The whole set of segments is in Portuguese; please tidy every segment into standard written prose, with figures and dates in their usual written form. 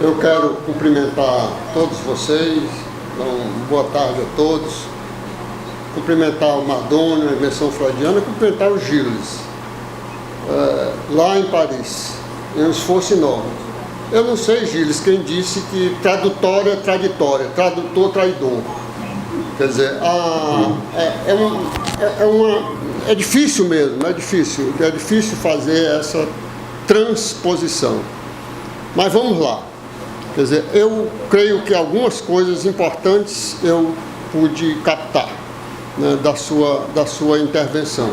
Eu quero cumprimentar todos vocês, então, boa tarde a todos, cumprimentar o Madonna, a invenção freudiana, e cumprimentar o Gilles, lá em Paris, é um esforço enorme. Eu não sei, Gilles, quem disse que tradutório é traditória, tradutor traidor. Quer dizer, é difícil mesmo, é difícil fazer essa transposição. Mas vamos lá. Quer dizer, eu creio que algumas coisas importantes eu pude captar, né, da sua intervenção.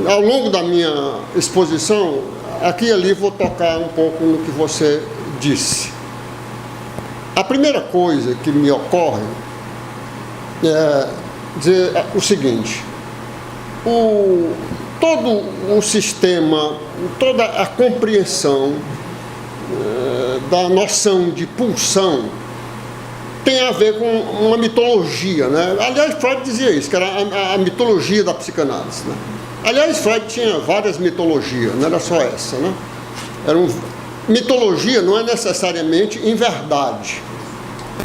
Ao longo da minha exposição, aqui e ali vou tocar um pouco no que você disse. A primeira coisa que me ocorre é dizer o seguinte: todo o sistema, toda a compreensão da noção de pulsão tem a ver com uma mitologia, né? Aliás, Freud dizia isso, que era a mitologia da psicanálise, né? Aliás, Freud tinha várias mitologias, não era só essa, né? Mitologia não é necessariamente em verdade,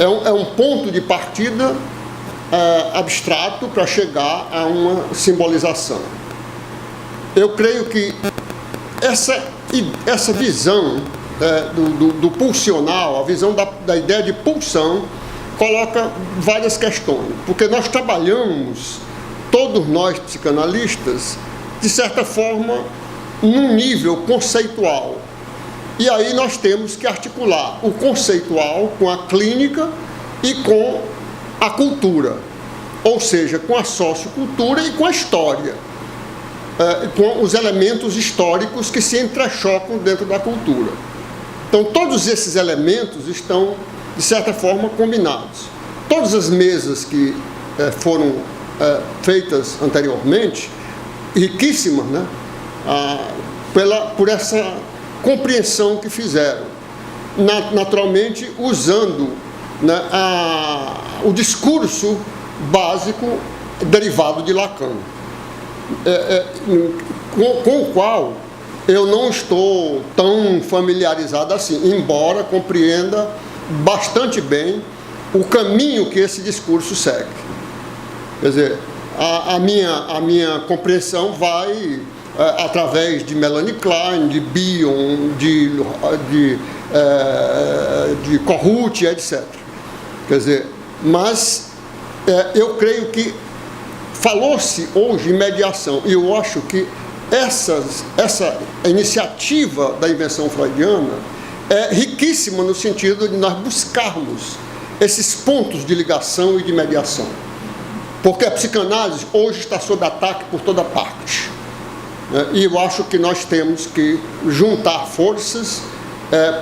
é um ponto de partida abstrato para chegar a uma simbolização. Eu creio que essa visão do pulsional, a visão da ideia de pulsão, coloca várias questões, porque nós trabalhamos, todos nós psicanalistas, de certa forma, num nível conceitual. E aí nós temos que articular o conceitual com a clínica e com a cultura, ou seja, com a sociocultura e com a história, com os elementos históricos que se entrechocam dentro da cultura. Então, todos esses elementos estão, de certa forma, combinados. Todas as mesas que foram feitas anteriormente, riquíssimas, né, por essa compreensão que fizeram, naturalmente usando, né, o discurso básico derivado de Lacan, com o qual eu não estou tão familiarizado assim, embora compreenda bastante bem o caminho que esse discurso segue. Quer dizer, a minha compreensão vai através de Melanie Klein, de Bion, de Corrute, etc. Quer dizer, mas eu creio que falou-se hoje em mediação, e eu acho que essa iniciativa da invenção freudiana é riquíssima no sentido de nós buscarmos esses pontos de ligação e de mediação. Porque a psicanálise hoje está sob ataque por toda parte. E eu acho que nós temos que juntar forças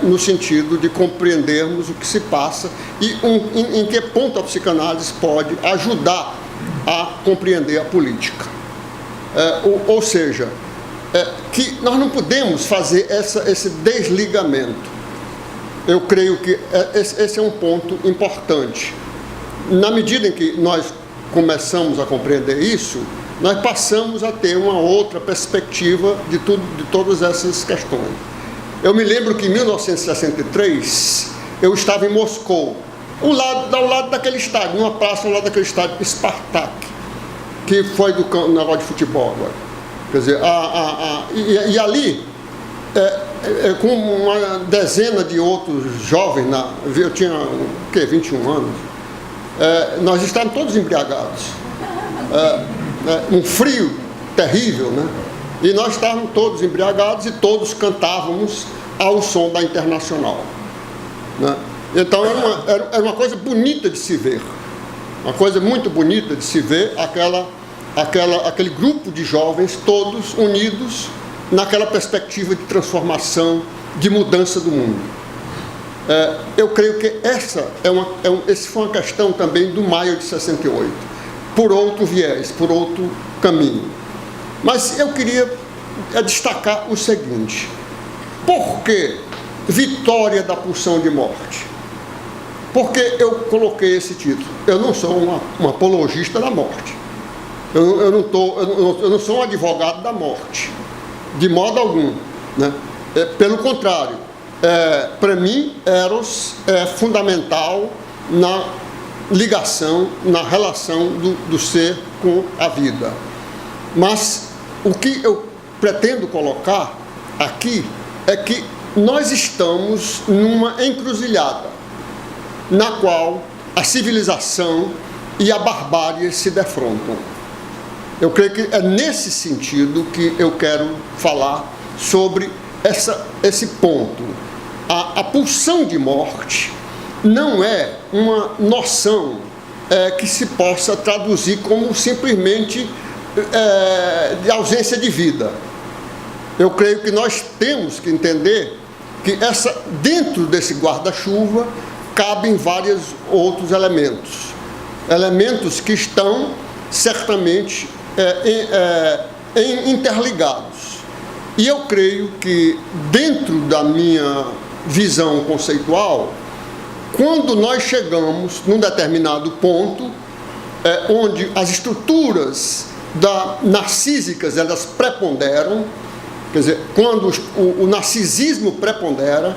no sentido de compreendermos o que se passa e em que ponto a psicanálise pode ajudar a compreender a política. Ou seja, que nós não podemos fazer esse desligamento. Eu creio que esse é um ponto importante. Na medida em que nós começamos a compreender isso, nós passamos a ter uma outra perspectiva de todas essas questões. Eu me lembro que em 1963, eu estava em Moscou, ao lado daquele estádio, numa praça ao lado daquele estádio, Spartak, que foi do negócio de futebol agora. Quer dizer, e ali, com uma dezena de outros jovens, eu tinha, 21 anos, nós estávamos todos embriagados. Um frio terrível, né? E nós estávamos todos embriagados e todos cantávamos ao som da Internacional, né? Então era uma coisa bonita de se ver, uma coisa muito bonita de se ver aquele grupo de jovens todos unidos naquela perspectiva de transformação, de mudança do mundo. Eu creio que essa foi uma questão também do maio de 68, por outro viés, por outro caminho. Mas eu queria destacar o seguinte: por que vitória da pulsão de morte? Porque eu coloquei esse título. Eu não sou um apologista da morte. Eu não sou um advogado da morte, de modo algum, né? Pelo contrário, para mim, Eros é fundamental na ligação, na relação do ser com a vida. Mas o que eu pretendo colocar aqui é que nós estamos numa encruzilhada na qual a civilização e a barbárie se defrontam. Eu creio que é nesse sentido que eu quero falar sobre esse ponto. A pulsão de morte não é uma noção que se possa traduzir como simplesmente de ausência de vida. Eu creio que nós temos que entender que dentro desse guarda-chuva cabem vários outros elementos que estão certamente interligados. E eu creio que dentro da minha visão conceitual, quando nós chegamos num determinado ponto onde as estruturas narcísicas elas preponderam, quer dizer, quando o narcisismo prepondera,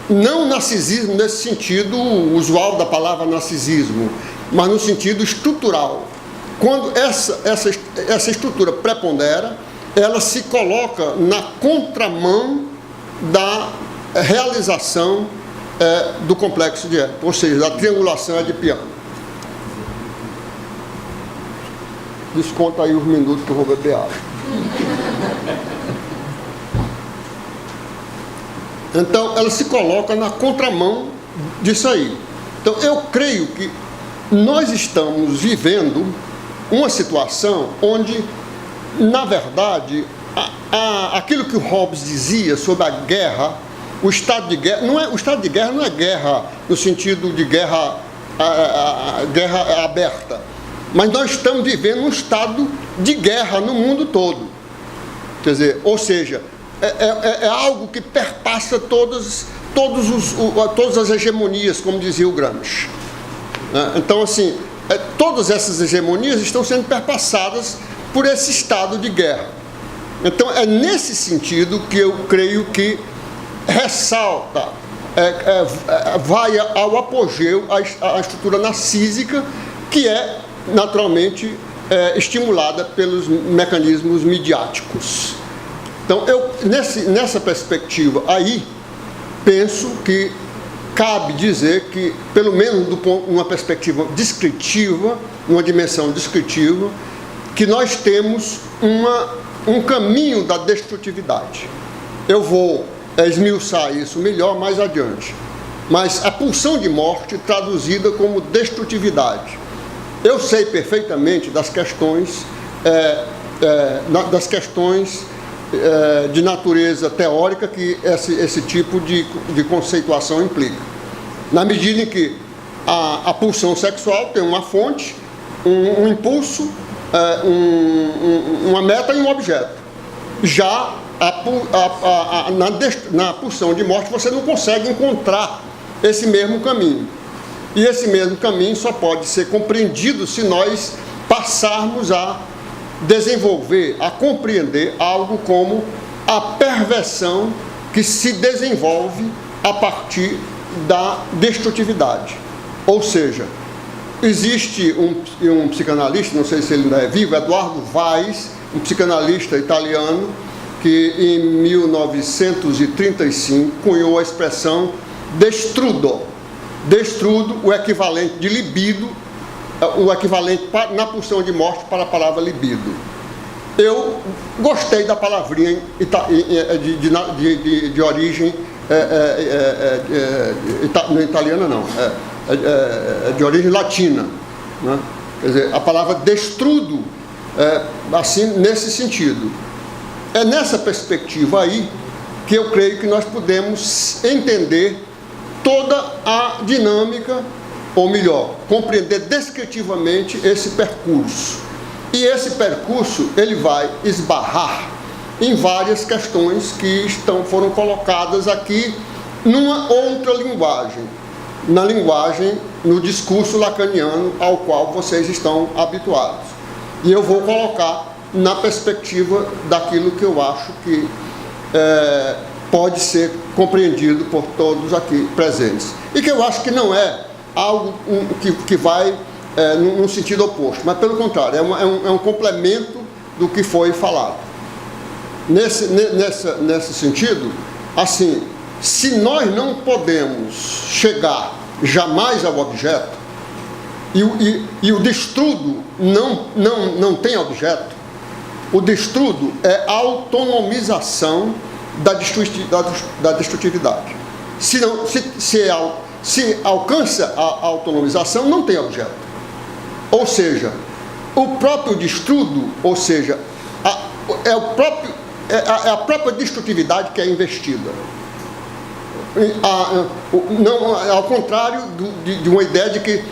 não o narcisismo nesse sentido usual da palavra narcisismo, mas no sentido estrutural. Quando essa estrutura prepondera, ela se coloca na contramão da realização do complexo de Édipo, ou seja, da triangulação edipiana. Desconta aí os minutos que eu vou beber água. Então, ela se coloca na contramão disso aí. Então, eu creio que nós estamos vivendo uma situação onde, na verdade, aquilo que o Hobbes dizia sobre a guerra, o estado de guerra, o estado de guerra não é guerra no sentido de guerra aberta, mas nós estamos vivendo um estado de guerra no mundo todo. Quer dizer, ou seja, é algo que perpassa todas as hegemonias, como dizia o Gramsci. Então, assim, todas essas hegemonias estão sendo perpassadas por esse estado de guerra. Então, é nesse sentido que eu creio que ressalta, vai ao apogeu a estrutura narcísica, que é, naturalmente, estimulada pelos mecanismos midiáticos. Então, eu, nessa perspectiva aí, penso que cabe dizer que, pelo menos numa perspectiva descritiva, numa dimensão descritiva, que nós temos um caminho da destrutividade. Eu vou esmiuçar isso melhor mais adiante. Mas a pulsão de morte traduzida como destrutividade. Eu sei perfeitamente das questões de natureza teórica que esse tipo de conceituação implica. Na medida em que a pulsão sexual tem uma fonte, um impulso, uma meta e um objeto. Já na pulsão de morte você não consegue encontrar esse mesmo caminho. E esse mesmo caminho só pode ser compreendido se nós passarmos a desenvolver, a compreender algo como a perversão que se desenvolve a partir da destrutividade. Ou seja, existe um psicanalista, não sei se ele ainda é vivo, Eduardo Weiss, um psicanalista italiano, que em 1935 cunhou a expressão destrudo. Destrudo, o equivalente de libido, o equivalente na pulsão de morte para a palavra libido. Eu gostei da palavrinha de origem não italiana, não, de origem latina, né? Quer dizer, a palavra destrudo, assim, nesse sentido. É nessa perspectiva aí que eu creio que nós podemos entender toda a dinâmica, ou melhor, compreender descritivamente esse percurso. E esse percurso, ele vai esbarrar em várias questões que foram colocadas aqui numa outra linguagem, no discurso lacaniano ao qual vocês estão habituados. E eu vou colocar na perspectiva daquilo que eu acho que pode ser compreendido por todos aqui presentes. E que eu acho que não é algo que vai no sentido oposto, mas pelo contrário, é um complemento do que foi falado. Nesse sentido, assim, se nós não podemos chegar jamais ao objeto, e o destrudo não tem objeto, o destrudo é a autonomização da destrutividade. Se alcança a autonomização, não tem objeto. Ou seja, o próprio destrudo, ou seja, é a própria destrutividade que é investida. Ao contrário de uma ideia de que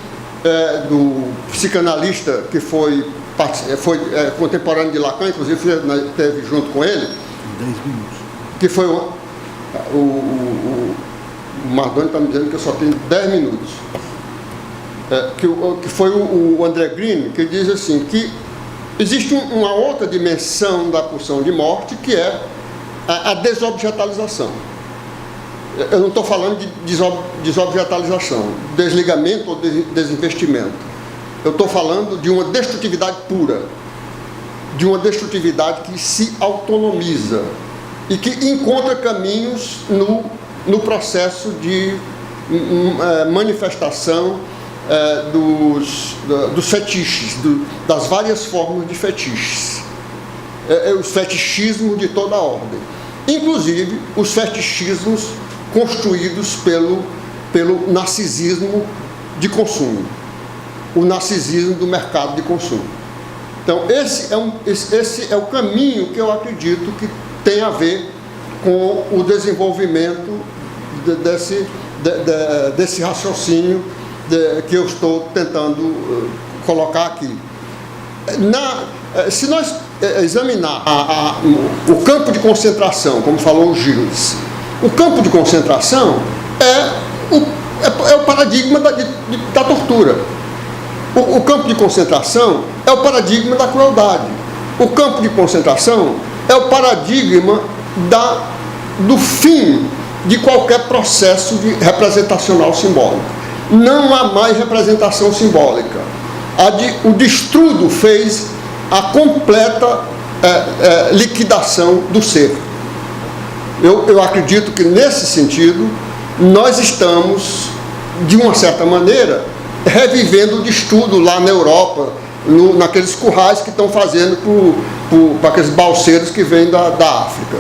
do psicanalista que foi contemporâneo de Lacan, inclusive esteve junto com ele, 10 minutos. Que foi o Mardoni está me dizendo que eu só tenho 10 minutos. Que foi o André Green, que diz assim, que existe uma outra dimensão da pulsão de morte, que é a desobjetalização. Eu não estou falando de desobjetalização, desligamento ou desinvestimento. Eu estou falando de uma destrutividade pura, de uma destrutividade que se autonomiza e que encontra caminhos no processo de manifestação dos fetiches, das várias formas de fetiches, os fetichismos de toda a ordem, inclusive os fetichismos construídos pelo narcisismo de consumo, o narcisismo do mercado de consumo. Então, esse é o caminho que eu acredito que tem a ver com o desenvolvimento desse raciocínio que eu estou tentando colocar aqui. Se nós examinar o campo de concentração, como falou o Gilles, o campo de concentração é o paradigma da tortura. O campo de concentração é o paradigma da crueldade. O campo de concentração é o paradigma do fim de qualquer processo representacional simbólico. Não há mais representação simbólica. O destrudo fez a completa liquidação do ser. Eu acredito que, nesse sentido, nós estamos, de uma certa maneira, revivendo o destrudo lá na Europa, naqueles currais que estão fazendo para aqueles balseiros que vêm da África.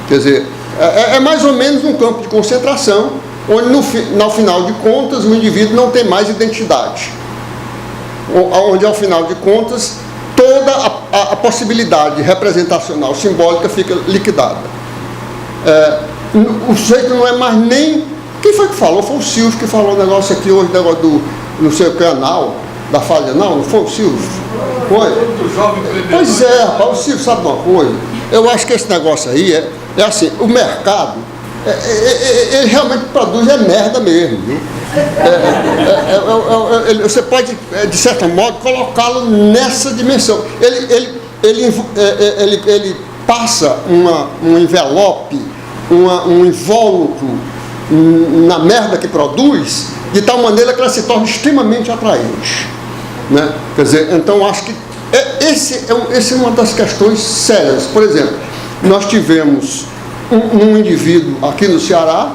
Quer dizer, é mais ou menos um campo de concentração, onde, no final de contas, o indivíduo não tem mais identidade. Onde, ao final de contas, toda a possibilidade representacional simbólica fica liquidada. O sujeito não é mais nem... Quem foi que falou? Foi o Silvio que falou o negócio aqui hoje, negócio do não sei o que anal, da fase anal, não foi o Silvio? Foi? Pois é, rapaz, o Silvio sabe uma coisa. Eu acho que esse negócio aí é assim, o mercado, ele realmente produz merda mesmo, viu? Você pode, de certo modo, colocá-lo nessa dimensão. Ele passa um envelope, um invólucro na merda que produz, de tal maneira que ela se torna extremamente atraente, né? Quer dizer, então acho que essa é uma das questões sérias. Por exemplo, nós tivemos um indivíduo aqui no Ceará,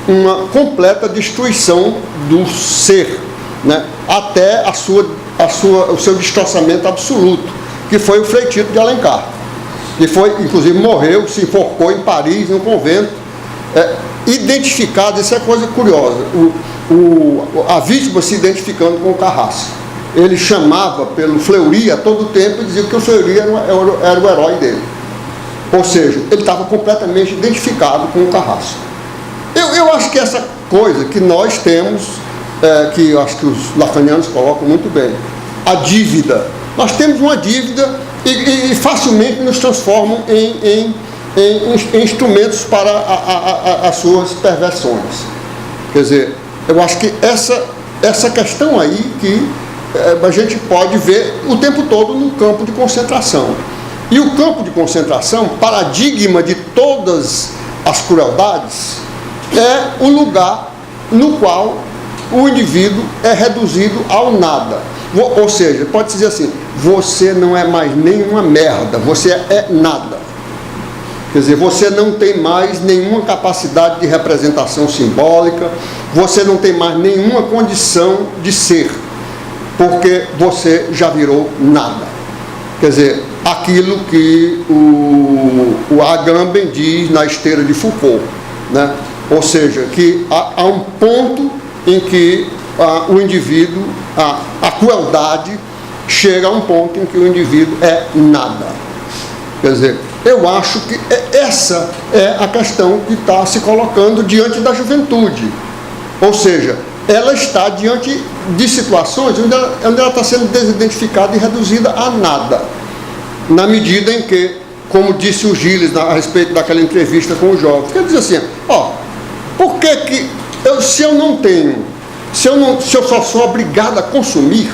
uma completa destruição do ser, né? Até o seu destroçamento absoluto, que foi o Frei Tito de Alencar, que foi, inclusive, morreu, se enforcou em Paris, num convento, identificado. Isso é coisa curiosa, a vítima se identificando com o Carrasco. Ele chamava pelo Fleury a todo tempo e dizia que o Fleury era o herói dele. Ou seja, ele estava completamente identificado com o Carrasco. Eu acho que essa coisa que nós temos, que eu acho que os lacanianos colocam muito bem, a dívida. Nós temos uma dívida e facilmente nos transformam em instrumentos para as suas perversões. Quer dizer, eu acho que essa questão aí que a gente pode ver o tempo todo no campo de concentração. E o campo de concentração, paradigma de todas as crueldades, é o lugar no qual o indivíduo é reduzido ao nada. Ou seja, pode dizer assim, você não é mais nenhuma merda, você é nada. Quer dizer, você não tem mais nenhuma capacidade de representação simbólica, você não tem mais nenhuma condição de ser, porque você já virou nada. Quer dizer, aquilo que o Agamben diz na Esteira de Foucault, né? Ou seja, que há um ponto em que o indivíduo, a crueldade, chega a um ponto em que o indivíduo é nada. Quer dizer, eu acho que essa é a questão que está se colocando diante da juventude. Ou seja, ela está diante de situações onde ela está sendo desidentificada e reduzida a nada. Na medida em que, como disse o Gilles a respeito daquela entrevista com o jovem, quer dizer assim, por que se eu não tenho, se eu só sou obrigado a consumir,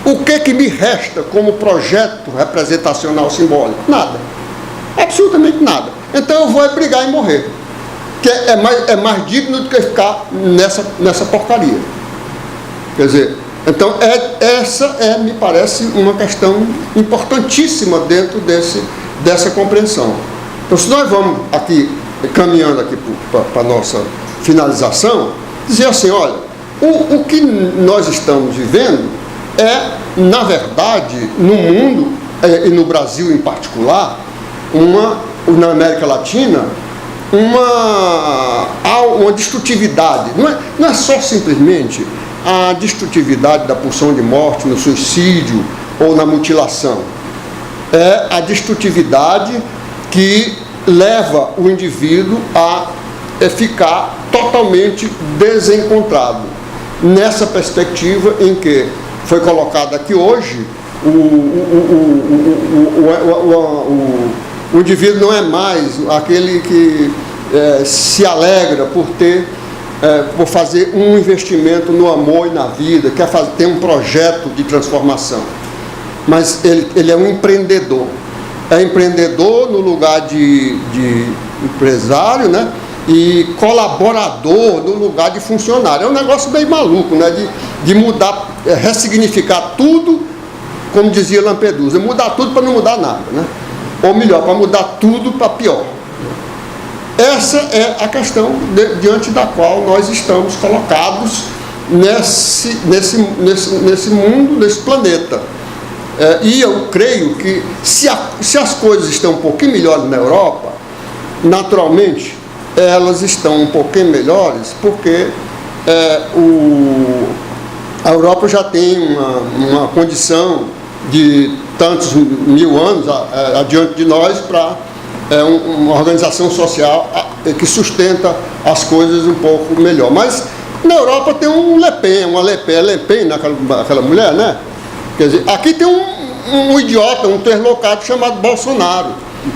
o que me resta como projeto representacional simbólico? Nada. Absolutamente nada. Então eu vou brigar e morrer. Que é mais digno do que ficar nessa porcaria. Quer dizer, então essa me parece uma questão importantíssima dentro dessa compreensão. Então, se nós vamos aqui, caminhando aqui para a nossa finalização, dizer assim, olha, o que nós estamos vivendo é, na verdade, no mundo, e no Brasil em particular, na América Latina, uma destrutividade. Não é só simplesmente a destrutividade da pulsão de morte no suicídio ou na mutilação. É a destrutividade que leva o indivíduo a ficar totalmente desencontrado. Nessa perspectiva em que foi colocado aqui hoje, o indivíduo não é mais aquele que se alegra por fazer um investimento no amor e na vida, quer ter um projeto de transformação, mas ele é um empreendedor. É empreendedor no lugar de empresário, né? E colaborador no lugar de funcionário. É um negócio bem maluco, né? De mudar, ressignificar tudo, como dizia Lampedusa, mudar tudo para não mudar nada, né? Ou melhor, para mudar tudo para pior. Essa é a questão diante da qual nós estamos colocados nesse mundo, nesse planeta. E eu creio que se as coisas estão um pouquinho melhores na Europa, naturalmente elas estão um pouquinho melhores porque a Europa já tem uma condição de tantos mil anos adiante de nós para uma organização social que sustenta as coisas um pouco melhor. Mas na Europa tem um Le Pen, aquela mulher, né? Quer dizer, aqui tem um idiota, um deslocado chamado Bolsonaro,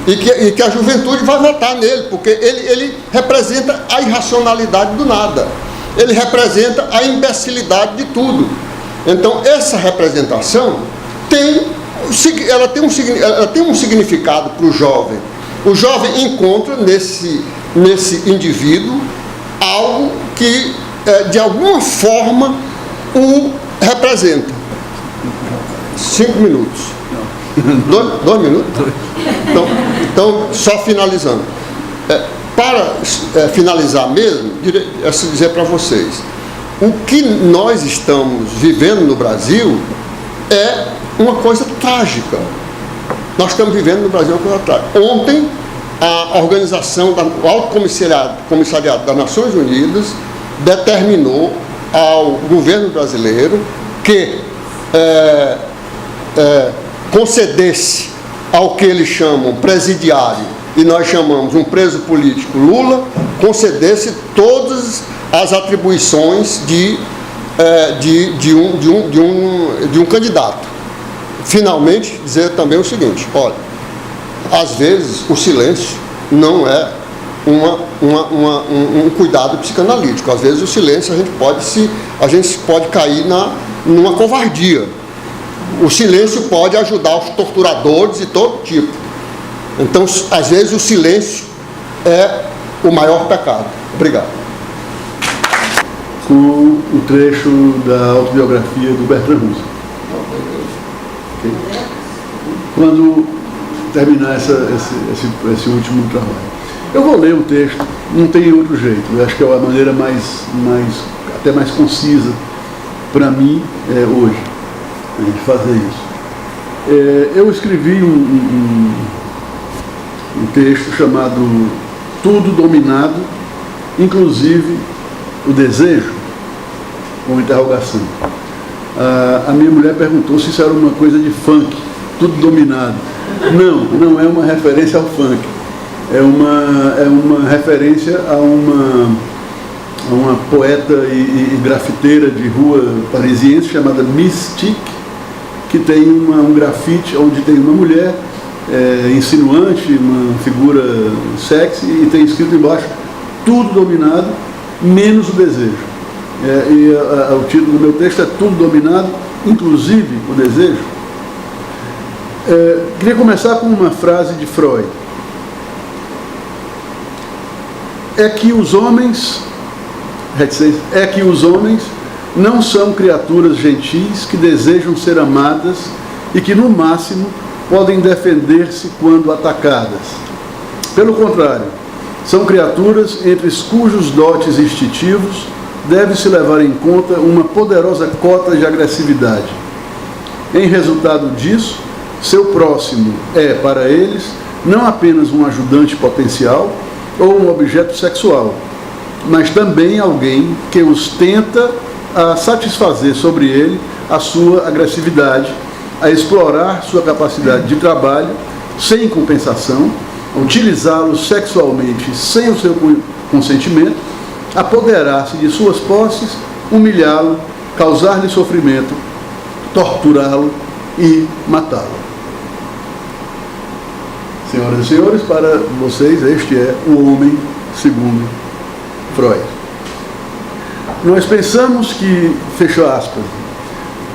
e que a juventude vai votar nele, porque ele representa a irracionalidade do nada, ele representa a imbecilidade de tudo. Então, essa representação tem um significado para o jovem. O jovem encontra nesse indivíduo algo que, de alguma forma, o representa. 5 minutos. 2 minutos? Então, só finalizando. Para finalizar mesmo, dizer para vocês, o que nós estamos vivendo no Brasil é uma coisa trágica. Nós estamos vivendo no Brasil uma coisa trágica. Ontem, a organização do Alto Comissariado das Nações Unidas determinou ao governo brasileiro que concedesse ao que eles chamam presidiário, e nós chamamos um preso político Lula, concedesse todas as atribuições de um candidato. Finalmente, dizer também o seguinte, olha, às vezes o silêncio não é um cuidado psicanalítico. Às vezes o silêncio a gente pode cair numa covardia. O silêncio pode ajudar os torturadores de todo tipo. Então, às vezes, o silêncio é o maior pecado. Obrigado. Com o trecho da autobiografia do Bertrand Russell. Okay? Quando terminar esse último trabalho. Eu vou ler o texto, não tem outro jeito. Eu acho que é a maneira até mais concisa para mim hoje, de fazer isso. Eu escrevi um texto chamado Tudo Dominado, inclusive o desejo, com interrogação. A minha mulher perguntou se isso era uma coisa de funk, tudo dominado. Não é uma referência ao funk. É uma referência a uma poeta e grafiteira de rua parisiense chamada Mystique, que tem um grafite onde tem uma mulher insinuante, uma figura sexy, e tem escrito embaixo tudo dominado, menos o desejo. O título do meu texto é Tudo Dominado, inclusive o desejo. Queria começar com uma frase de Freud. É que os homens não são criaturas gentis que desejam ser amadas e que, no máximo, podem defender-se quando atacadas. Pelo contrário, são criaturas entre cujos dotes instintivos deve-se levar em conta uma poderosa cota de agressividade. Em resultado disso, seu próximo é, para eles, não apenas um ajudante potencial ou um objeto sexual, mas também alguém que os tenta a satisfazer sobre ele a sua agressividade, a explorar sua capacidade de trabalho sem compensação, a utilizá-lo sexualmente sem o seu consentimento, apoderar-se de suas posses, humilhá-lo, causar-lhe sofrimento, torturá-lo e matá-lo. Senhoras e senhores, para vocês, este é o homem segundo Freud. Nós pensamos que, fecha aspas,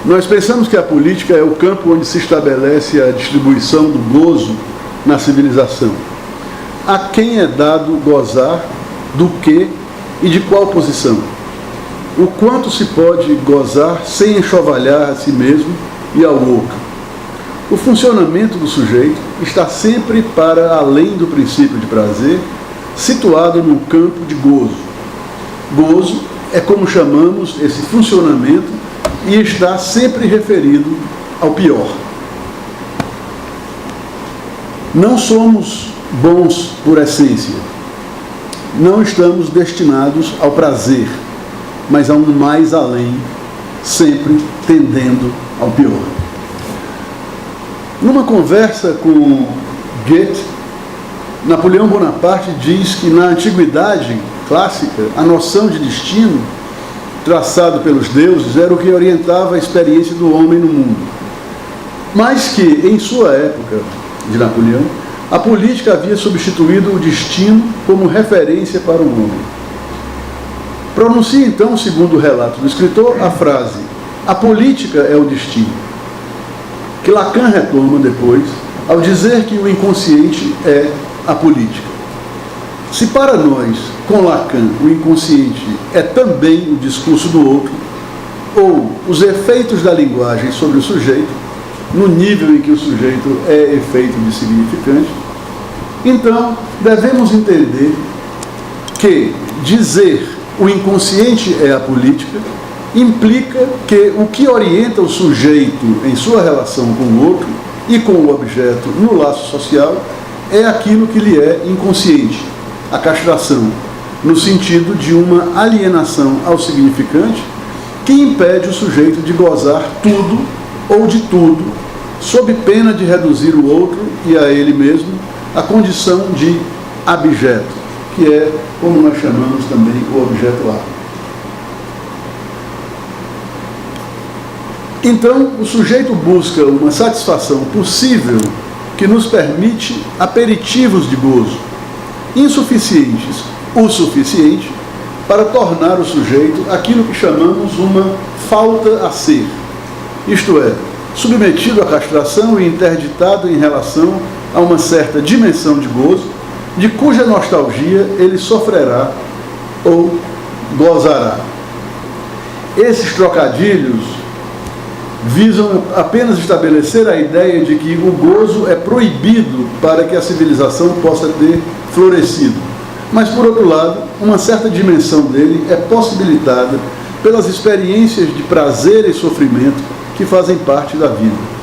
nós pensamos que a política é o campo onde se estabelece a distribuição do gozo na civilização. A quem é dado gozar, do que e de qual posição? O quanto se pode gozar sem enxovalhar a si mesmo e ao outro? O funcionamento do sujeito está sempre para além do princípio de prazer, situado no campo de gozo. Gozo é como chamamos esse funcionamento e está sempre referido ao pior. Não somos bons por essência. Não estamos destinados ao prazer, mas a um mais além, sempre tendendo ao pior. Numa conversa com Goethe, Napoleão Bonaparte diz que na antiguidade clássica, a noção de destino, traçado pelos deuses, era o que orientava a experiência do homem no mundo. Mas que, em sua época, de Napoleão, a política havia substituído o destino como referência para o homem. Pronuncia então, segundo o relato do escritor, a frase: a política é o destino, que Lacan retoma depois, ao dizer que o inconsciente é a política. Se para nós, com Lacan, o inconsciente é também o discurso do outro, ou os efeitos da linguagem sobre o sujeito, no nível em que o sujeito é efeito de significante, então devemos entender que dizer o inconsciente é a política implica que o que orienta o sujeito em sua relação com o outro e com o objeto no laço social é aquilo que lhe é inconsciente, a castração, no sentido de uma alienação ao significante que impede o sujeito de gozar tudo ou de tudo, sob pena de reduzir o outro e a ele mesmo à condição de abjeto, que é como nós chamamos também o objeto A. Então, o sujeito busca uma satisfação possível que nos permite aperitivos de gozo, insuficientes o suficiente para tornar o sujeito aquilo que chamamos uma falta a ser, isto é, submetido à castração e interditado em relação a uma certa dimensão de gozo, de cuja nostalgia ele sofrerá ou gozará. Esses trocadilhos visam apenas estabelecer a ideia de que o gozo é proibido para que a civilização possa ter florescido. Mas, por outro lado, uma certa dimensão dele é possibilitada pelas experiências de prazer e sofrimento que fazem parte da vida.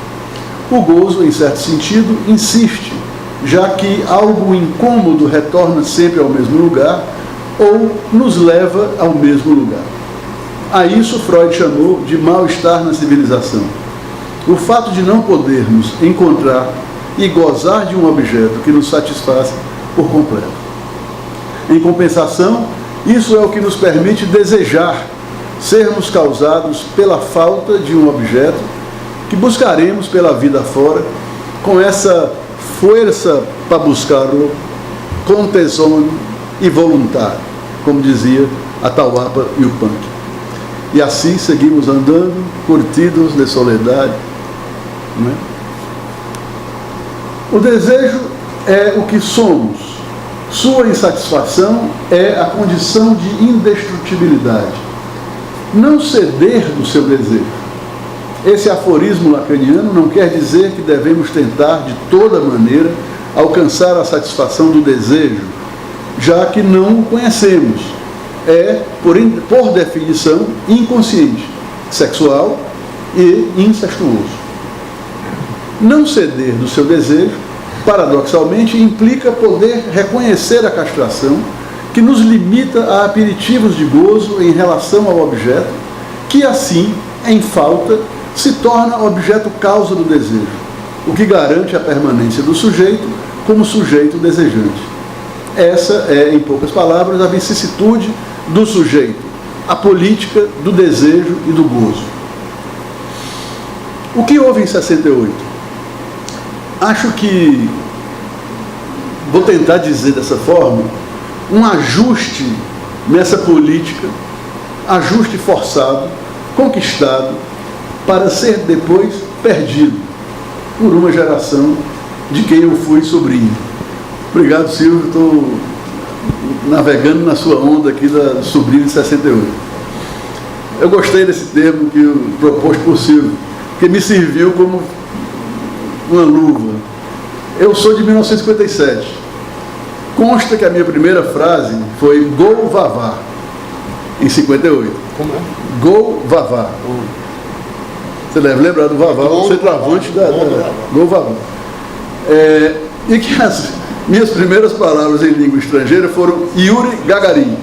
O gozo, em certo sentido, insiste, já que algo incômodo retorna sempre ao mesmo lugar ou nos leva ao mesmo lugar. A isso Freud chamou de mal-estar na civilização. O fato de não podermos encontrar e gozar de um objeto que nos satisfaz por completo. Em compensação, isso é o que nos permite desejar, sermos causados pela falta de um objeto que buscaremos pela vida fora, com essa força para buscá-lo, com tesão e voluntário, como dizia Atahualpa Yupanqui. E assim seguimos andando, curtidos de soledade. Não é? O desejo é o que somos. Sua insatisfação é a condição de indestrutibilidade. Não ceder do seu desejo. Esse aforismo lacaniano não quer dizer que devemos tentar de toda maneira alcançar a satisfação do desejo, já que não o conhecemos. É, por definição, inconsciente, sexual e incestuoso. Não ceder do seu desejo, paradoxalmente, implica poder reconhecer a castração que nos limita a aperitivos de gozo em relação ao objeto, que assim, em falta, se torna objeto causa do desejo, o que garante a permanência do sujeito como sujeito desejante. Essa é, em poucas palavras, a vicissitude do sujeito, a política do desejo e do gozo. O que houve em 68? Acho que, vou tentar dizer dessa forma, um ajuste nessa política, ajuste forçado, conquistado, para ser depois perdido por uma geração de quem eu fui sobrinho. Obrigado, Silvio, estou navegando na sua onda aqui da sobrinho de 68. Eu gostei desse termo que eu propôs por Silvio, que me serviu como uma luva. Eu sou de 1957. Consta que a minha primeira frase foi Gol Vavá, em 58. Como é? Gol Vavá. Você deve lembrar do Vavá, o centroavante da Gol Vavá. E que as minhas primeiras palavras em língua estrangeira foram Yuri Gagarin.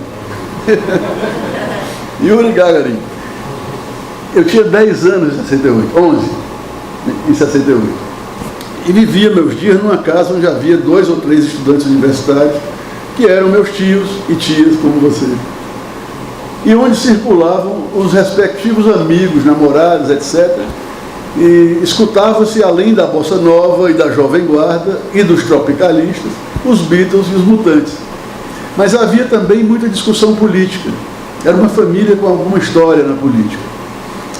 Yuri Gagarin. Eu tinha 10 anos em 68, 11 em 68. E vivia meus dias numa casa onde havia 2 ou 3 estudantes universitários, que eram meus tios e tias, como você. E onde circulavam os respectivos amigos, namorados, etc. E escutava-se, além da bossa nova e da jovem guarda e dos tropicalistas, os Beatles e os Mutantes. Mas havia também muita discussão política. Era uma família com alguma história na política.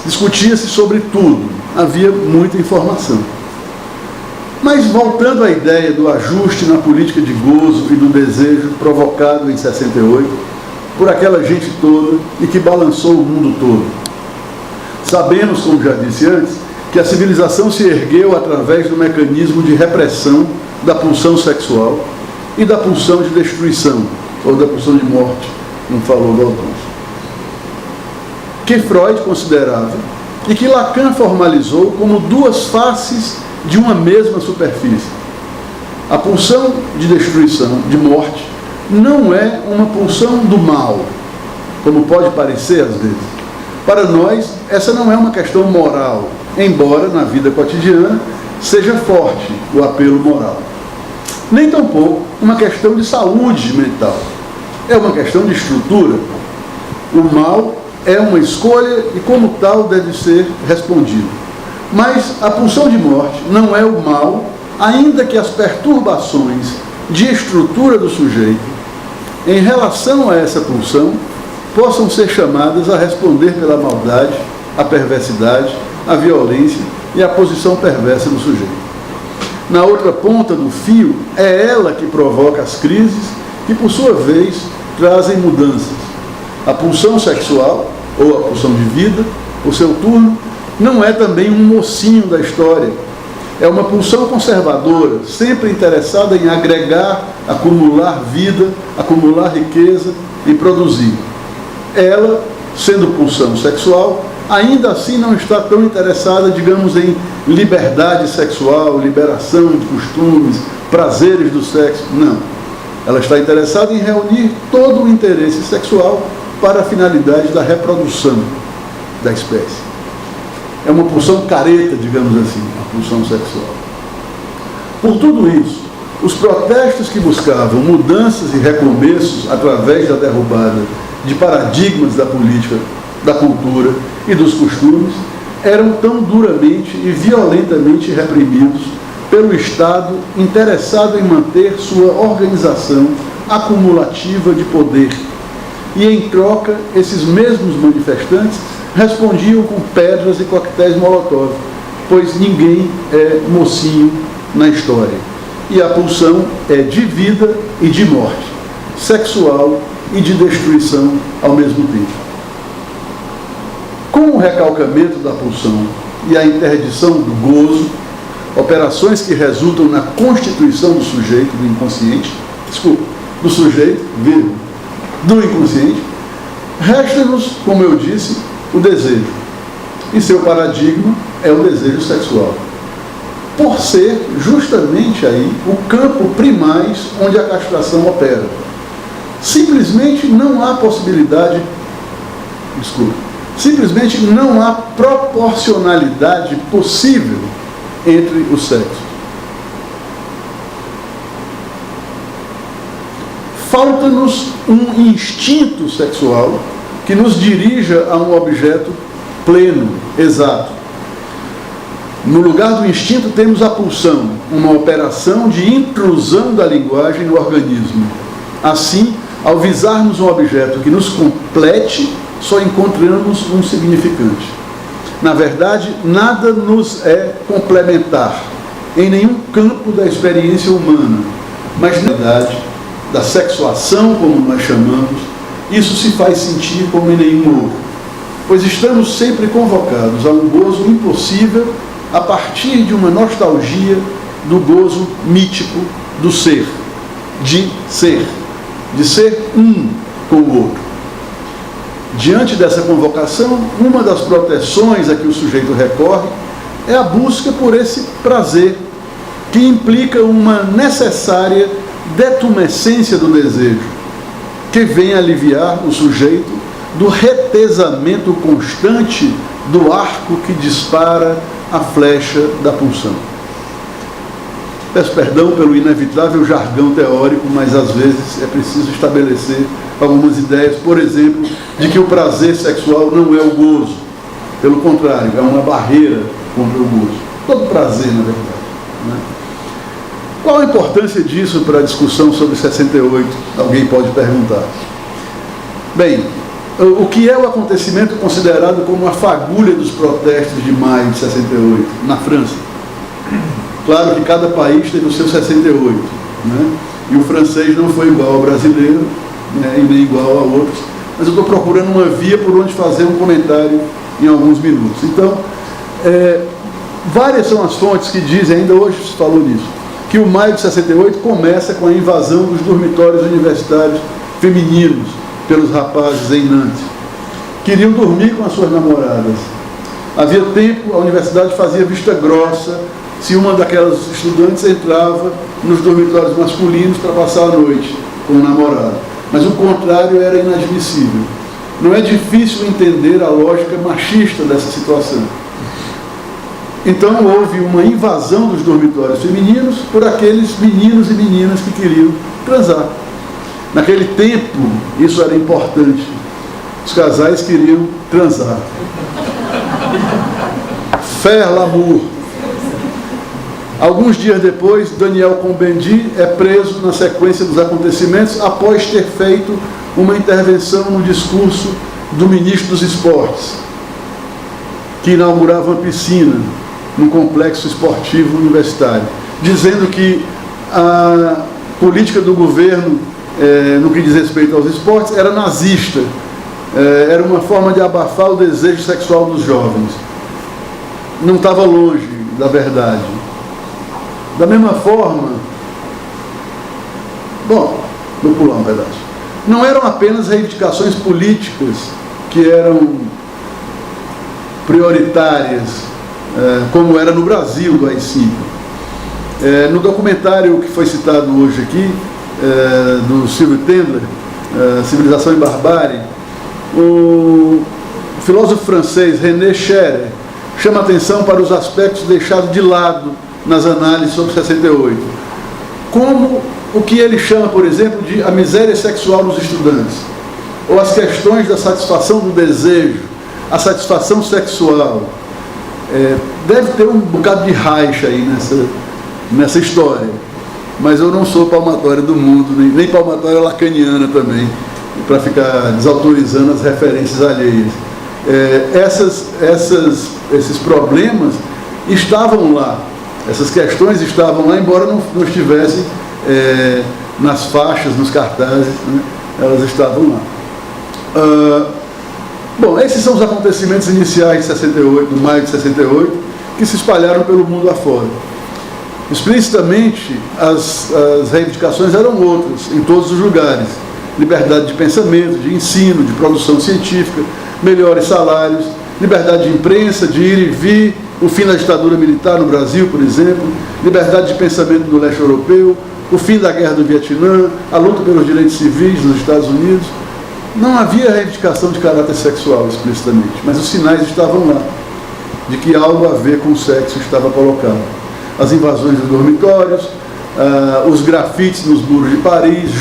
Discutia-se sobre tudo, havia muita informação. Mas voltando à ideia do ajuste na política de gozo e do desejo provocado em 68, por aquela gente toda e que balançou o mundo todo. Sabemos, como já disse antes, que a civilização se ergueu através do mecanismo de repressão da pulsão sexual e da pulsão de destruição, ou da pulsão de morte, não falou Galtons, que Freud considerava e que Lacan formalizou como 2 faces de uma mesma superfície. A pulsão de destruição, de morte, não é uma pulsão do mal, como pode parecer às vezes. Para nós, essa não é uma questão moral, embora na vida cotidiana seja forte o apelo moral. Nem tampouco uma questão de saúde mental. É uma questão de estrutura. O mal é uma escolha e, como tal, deve ser respondido. Mas a pulsão de morte não é o mal, ainda que as perturbações de estrutura do sujeito, em relação a essa pulsão, possam ser chamadas a responder pela maldade, a perversidade, a violência e a posição perversa do sujeito. na outra ponta do fio, é ela que provoca as crises que, por sua vez, trazem mudanças. A pulsão sexual, ou a pulsão de vida, por seu turno, não é também um mocinho da história. É uma pulsão conservadora, sempre interessada em agregar, acumular vida, acumular riqueza e produzir. Ela, sendo pulsão sexual, ainda assim não está tão interessada, digamos, em liberdade sexual, liberação de costumes, prazeres do sexo. Não. Ela está interessada em reunir todo o interesse sexual para a finalidade da reprodução da espécie. É uma pulsão careta, digamos assim, a pulsão sexual. Por tudo isso, os protestos que buscavam mudanças e recomeços através da derrubada de paradigmas da política, da cultura e dos costumes eram tão duramente e violentamente reprimidos pelo Estado interessado em manter sua organização acumulativa de poder. E, em troca, esses mesmos manifestantes respondiam com pedras e coquetéis Molotov, pois ninguém é mocinho na história. E a pulsão é de vida e de morte, sexual e de destruição ao mesmo tempo. Com o recalcamento da pulsão e a interdição do gozo, operações que resultam na constituição do sujeito, do inconsciente, do sujeito, do inconsciente, resta-nos, como eu disse, o desejo. E seu paradigma é o desejo sexual. Por ser justamente aí o campo primais onde a castração opera. Simplesmente não há possibilidade, simplesmente não há proporcionalidade possível entre os sexos. Falta-nos um instinto sexual que nos dirija a um objeto pleno, exato. No lugar do instinto temos a pulsão, uma operação de intrusão da linguagem no organismo. Assim, ao visarmos um objeto que nos complete, só encontramos um significante. Na verdade, nada nos é complementar, em nenhum campo da experiência humana, mas na verdade, da sexuação, como nós chamamos, isso se faz sentir como em nenhum outro, pois estamos sempre convocados a um gozo impossível a partir de uma nostalgia do gozo mítico do ser, de ser um com o outro. Diante dessa convocação, uma das proteções a que o sujeito recorre é a busca por esse prazer, que implica uma necessária detumescência do desejo, que vem aliviar o sujeito do retesamento constante do arco que dispara a flecha da pulsão. Peço perdão pelo inevitável jargão teórico, mas às vezes é preciso estabelecer algumas ideias, por exemplo, de que o prazer sexual não é o gozo. Pelo contrário, é uma barreira contra o gozo. Todo prazer, na verdade. Né? Qual a importância disso para a discussão sobre 68? Alguém pode perguntar. Bem, o que é o acontecimento considerado como a fagulha dos protestos de maio de 68, na França? Claro que cada país teve o seu 68, né? E o francês não foi igual ao brasileiro, né? E nem igual a outros, mas eu estou procurando uma via por onde fazer um comentário em alguns minutos. Então, várias são as fontes que dizem, ainda hoje se falou nisso, que o maio de 68 começa com a invasão dos dormitórios universitários femininos pelos rapazes em Nantes. Queriam dormir com as suas namoradas. Havia tempo, a universidade fazia vista grossa se uma daquelas estudantes entrava nos dormitórios masculinos para passar a noite com o namorado. Mas o contrário era inadmissível. Não é difícil entender a lógica machista dessa situação. Então houve uma invasão dos dormitórios femininos por aqueles meninos e meninas que queriam transar. Naquele tempo, isso era importante. Os casais queriam transar. Faire l'amour. Alguns dias depois, Daniel Cohn-Bendit é preso na sequência dos acontecimentos após ter feito uma intervenção no discurso do ministro dos Esportes, que inaugurava uma piscina no complexo esportivo universitário. dizendo que a política do governo, no que diz respeito aos esportes, era nazista, era uma forma de abafar o desejo sexual dos jovens. Não estava longe da verdade. Da mesma forma, bom, vou pular um pedaço. Não eram apenas reivindicações políticas que eram prioritárias, como era no Brasil do AI-5. No documentário que foi citado hoje aqui, do Silvio Tendler, Civilização e Barbárie, o filósofo francês René Scherer chama atenção para os aspectos deixados de lado nas análises sobre 68, como o que ele chama, por exemplo, de a miséria sexual dos estudantes, ou as questões da satisfação do desejo, a satisfação sexual. Deve ter um bocado de raixa aí nessa história, mas eu não sou palmatória do mundo, nem palmatória lacaniana também, para ficar desautorizando as referências alheias. Esses problemas estavam lá, essas questões estavam lá, embora não estivessem nas faixas, nos cartazes, né? Elas estavam lá. Bom, esses são os acontecimentos iniciais de 68, de maio de 68, que se espalharam pelo mundo afora. Explicitamente, as reivindicações eram outras, em todos os lugares. Liberdade de pensamento, de ensino, de produção científica, melhores salários, liberdade de imprensa, de ir e vir, o fim da ditadura militar no Brasil, por exemplo, liberdade de pensamento no leste europeu, o fim da guerra do Vietnã, a luta pelos direitos civis nos Estados Unidos. Não havia reivindicação de caráter sexual explicitamente, mas os sinais estavam lá, de que algo a ver com o sexo estava colocado. As invasões dos dormitórios, os grafites nos muros de Paris,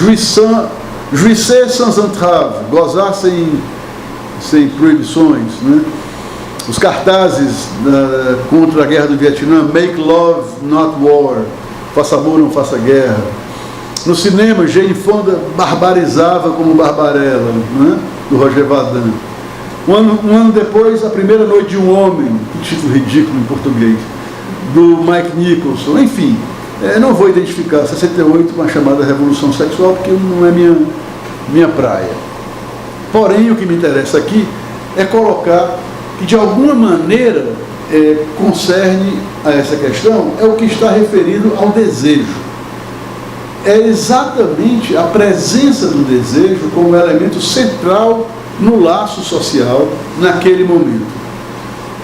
jouissez sans entrave, gozar sem proibições, né? Os cartazes contra a guerra do Vietnã, make love, not war, faça amor, não faça guerra. No cinema, Jane Fonda barbarizava como Barbarella, né? Do Roger Vadim. Um ano depois, A Primeira Noite de um Homem, que título ridículo em português, do Mike Nicholson. Enfim, não vou identificar 68 com a chamada Revolução Sexual, porque não é minha praia. Porém, o que me interessa aqui é colocar que, de alguma maneira, concerne a essa questão, é o que está referido ao desejo. É exatamente a presença do desejo como elemento central no laço social naquele momento.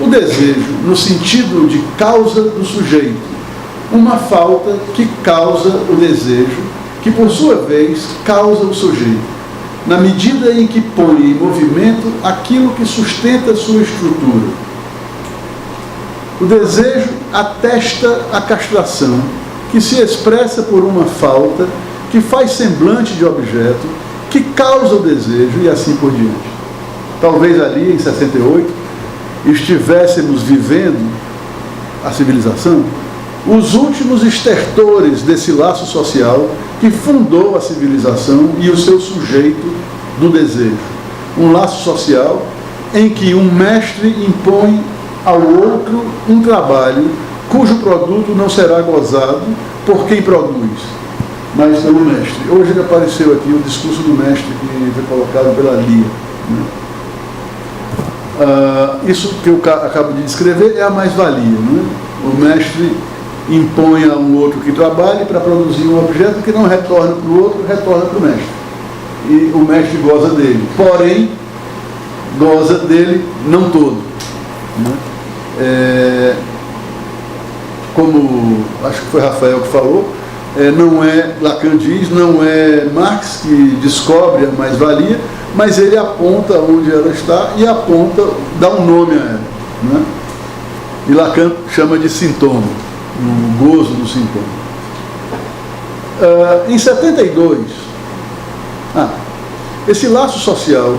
O desejo, no sentido de causa do sujeito, uma falta que causa o desejo, que por sua vez causa o sujeito, na medida em que põe em movimento aquilo que sustenta sua estrutura. O desejo atesta a castração, que se expressa por uma falta, que faz semblante de objeto, que causa o desejo e assim por diante. Talvez ali, em 68, estivéssemos vivendo a civilização, os últimos estertores desse laço social que fundou a civilização e o seu sujeito do desejo. Um laço social em que um mestre impõe ao outro um trabalho cujo produto não será gozado por quem produz, mas pelo mestre. Hoje ele apareceu aqui o discurso do mestre que foi colocado pela Lia, né? Isso que eu acabo de descrever é a mais-valia, né? O mestre impõe a um outro que trabalhe para produzir um objeto que não retorna para o outro, retorna para o mestre. E o mestre goza dele. Porém, goza dele não todo, né? Como acho que foi Rafael que falou, não é Lacan diz, não é Marx que descobre a mais-valia, mas ele aponta onde ela está e aponta, dá um nome a ela, né? E Lacan chama de sintoma, o gozo do sintoma. Em 72, esse laço social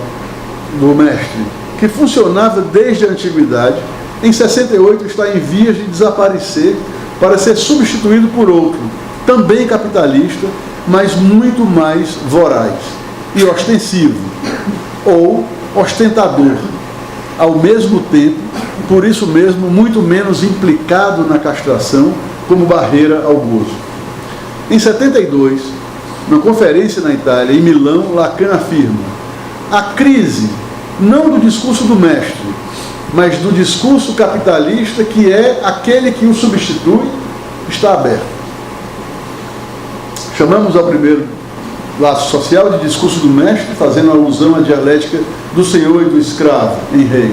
do mestre, que funcionava desde a antiguidade, em 68 está em vias de desaparecer para ser substituído por outro, também capitalista, mas muito mais voraz e ostensivo, ou ostentador, ao mesmo tempo, por isso mesmo, muito menos implicado na castração como barreira ao gozo. Em 72, numa conferência na Itália, em Milão, Lacan afirma: a crise não do discurso do mestre, mas do discurso capitalista, que é aquele que o substitui, está aberta. Chamamos ao primeiro laço social de discurso do mestre, fazendo alusão à dialética do senhor e do escravo, em Hegel,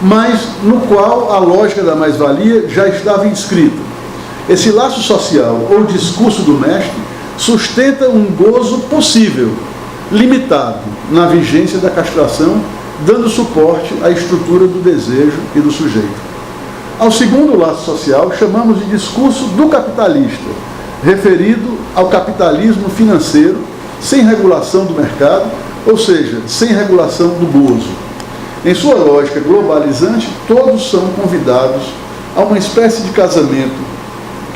mas no qual a lógica da mais-valia já estava inscrita. Esse laço social, ou discurso do mestre, sustenta um gozo possível, limitado na vigência da castração, dando suporte à estrutura do desejo e do sujeito. Ao segundo laço social, chamamos de discurso do capitalista, referido ao capitalismo financeiro, sem regulação do mercado, ou seja, sem regulação do gozo. Em sua lógica globalizante, todos são convidados a uma espécie de casamento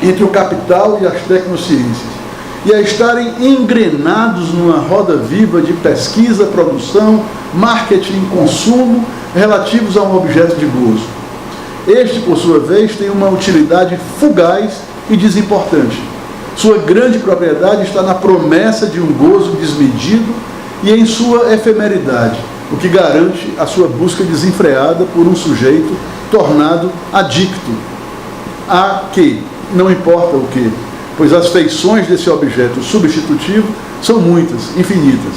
entre o capital e as tecnociências, e a estarem engrenados numa roda viva de pesquisa, produção, marketing e consumo relativos a um objeto de gozo. Este, por sua vez, tem uma utilidade fugaz e desimportante. Sua grande propriedade está na promessa de um gozo desmedido e em sua efemeridade, o que garante a sua busca desenfreada por um sujeito tornado adicto a que, não importa o que, pois as feições desse objeto substitutivo são muitas, infinitas,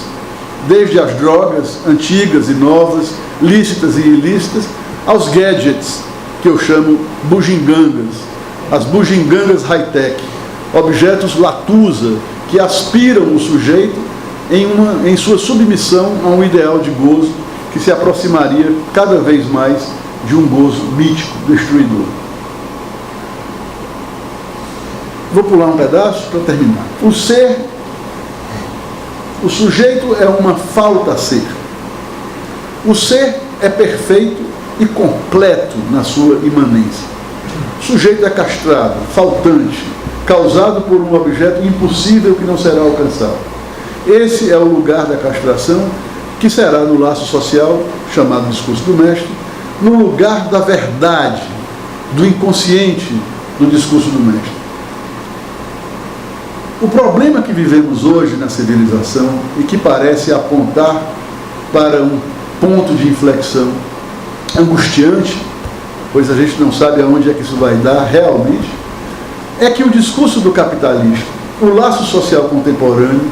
desde as drogas antigas e novas, lícitas e ilícitas, aos gadgets, que eu chamo bugigangas, as bugigangas high-tech, objetos latusa que aspiram o sujeito em sua submissão a um ideal de gozo que se aproximaria cada vez mais de um gozo mítico, destruidor. Vou pular um pedaço para terminar. O sujeito é uma falta a ser. O ser é perfeito e completo na sua imanência. O sujeito é castrado, faltante, causado por um objeto impossível que não será alcançado. Esse é o lugar da castração, que será no laço social, chamado discurso do mestre, no lugar da verdade, do inconsciente do discurso do mestre. O problema que vivemos hoje na civilização e que parece apontar para um ponto de inflexão angustiante, pois a gente não sabe aonde é que isso vai dar realmente, é que o discurso do capitalista, o laço social contemporâneo,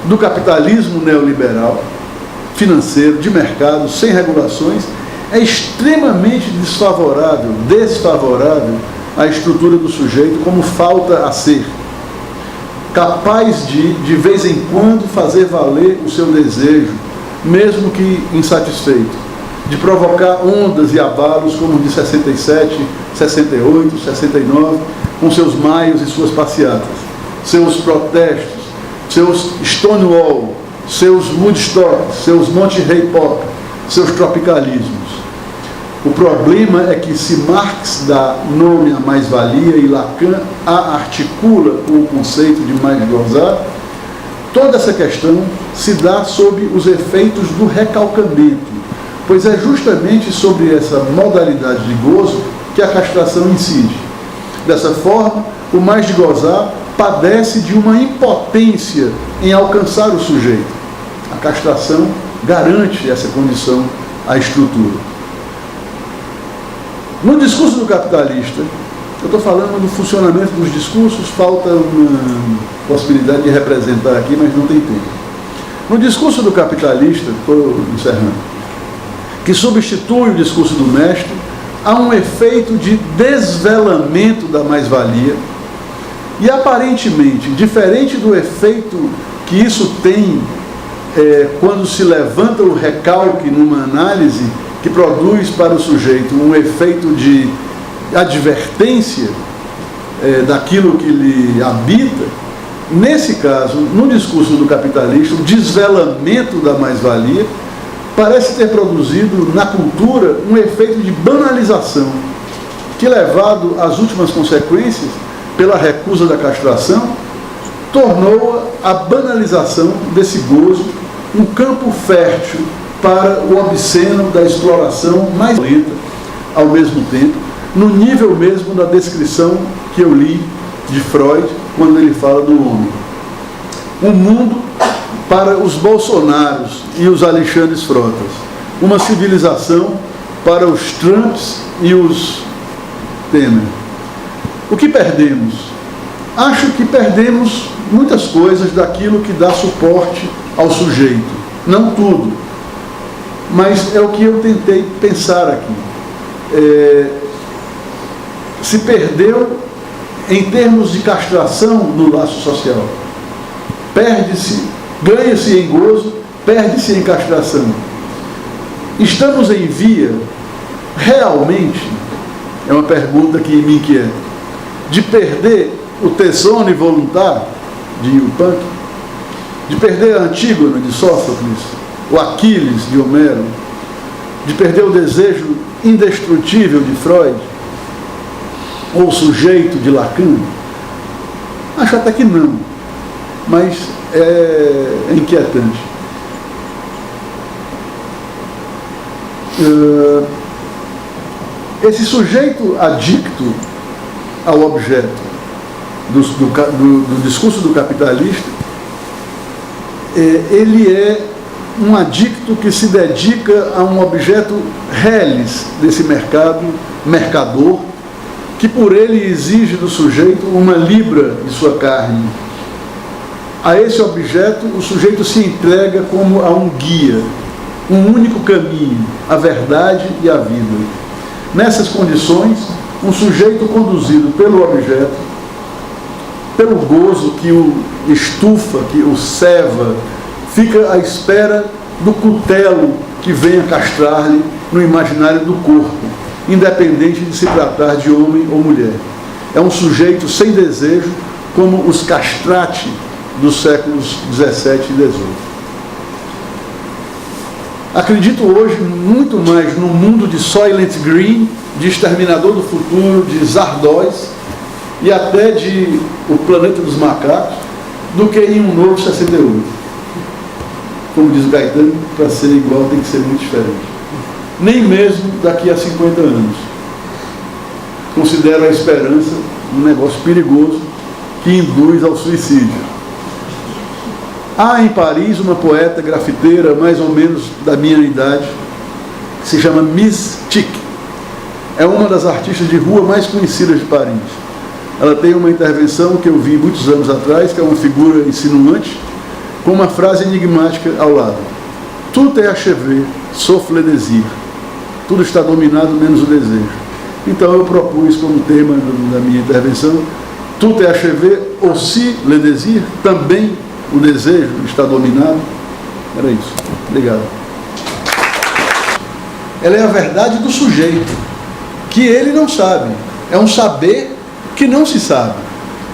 do capitalismo neoliberal, financeiro, de mercado, sem regulações, é extremamente desfavorável à estrutura do sujeito como falta a ser, capaz de vez em quando, fazer valer o seu desejo, mesmo que insatisfeito, de provocar ondas e abalos como o de 67, 68, 69, com seus maios e suas passeatas, seus protestos, seus Stonewall, seus Woodstock, seus Monte Rei Pop, seus tropicalismos. O problema é que se Marx dá nome à mais-valia e Lacan a articula com o conceito de mais-gozar, toda essa questão se dá sob os efeitos do recalcamento, pois é justamente sobre essa modalidade de gozo que a castração incide. Dessa forma, o mais de gozar padece de uma impotência em alcançar o sujeito. A castração garante essa condição à estrutura. No discurso do capitalista, eu estou falando do funcionamento dos discursos, falta uma possibilidade de representar aqui, mas não tem tempo. No discurso do capitalista, estou encerrando, que substitui o discurso do mestre, há um efeito de desvelamento da mais-valia e, aparentemente, diferente do efeito que isso tem quando se levanta o recalque numa análise que produz para o sujeito um efeito de advertência daquilo que lhe habita, nesse caso, no discurso do capitalista, o desvelamento da mais-valia parece ter produzido na cultura um efeito de banalização, que, levado às últimas consequências, pela recusa da castração, tornou a banalização desse gozo um campo fértil para o obsceno da exploração mais lenta, ao mesmo tempo, no nível mesmo da descrição que eu li de Freud, quando ele fala do homem. Um mundo para os Bolsonaros e os Alexandres Frotas. Uma civilização para os Trumps e os Temer. O que perdemos? Acho que perdemos muitas coisas daquilo que dá suporte ao sujeito. Não tudo. Mas é o que eu tentei pensar aqui. Se perdeu em termos de castração no laço social. Perde-se, ganha-se em gozo, perde-se em castração. Estamos em via, realmente, é uma pergunta que me inquieta, de perder o Tesone voluntário de Yupanqui, de perder a Antígona de Sófocles, o Aquiles de Homero, de perder o desejo indestrutível de Freud, ou o sujeito de Lacan? Acho até que não, mas é inquietante. Esse sujeito adicto ao objeto do discurso do capitalista, ele é um adicto que se dedica a um objeto reles desse mercado, mercador, que por ele exige do sujeito uma libra de sua carne. A esse objeto, o sujeito se entrega como a um guia, um único caminho, a verdade e a vida. Nessas condições, um sujeito conduzido pelo objeto, pelo gozo que o estufa, que o ceva, fica à espera do cutelo que venha castrar-lhe no imaginário do corpo, independente de se tratar de homem ou mulher. É um sujeito sem desejo, como os castrati dos séculos XVII e XVIII. Acredito hoje muito mais no mundo de Soylent Green, de Exterminador do Futuro, de Zardoz e até de O Planeta dos Macacos, do que em um novo 68. Como diz o Gaetano, para ser igual tem que ser muito diferente. Nem mesmo daqui a 50 anos. Considero a esperança um negócio perigoso que induz ao suicídio. Há em Paris uma poeta grafiteira, mais ou menos da minha idade, que se chama Miss Chick. É uma das artistas de rua mais conhecidas de Paris. Ela tem uma intervenção que eu vi muitos anos atrás, que é uma figura insinuante, com uma frase enigmática ao lado. Tout est achevé, sauf le désir. Tudo está dominado, menos o desejo. Então eu propus como tema da minha intervenção, tout est achevé, aussi le désir, também o desejo está dominado. Era isso. Obrigado. Ela é a verdade do sujeito, que ele não sabe. É um saber que não se sabe,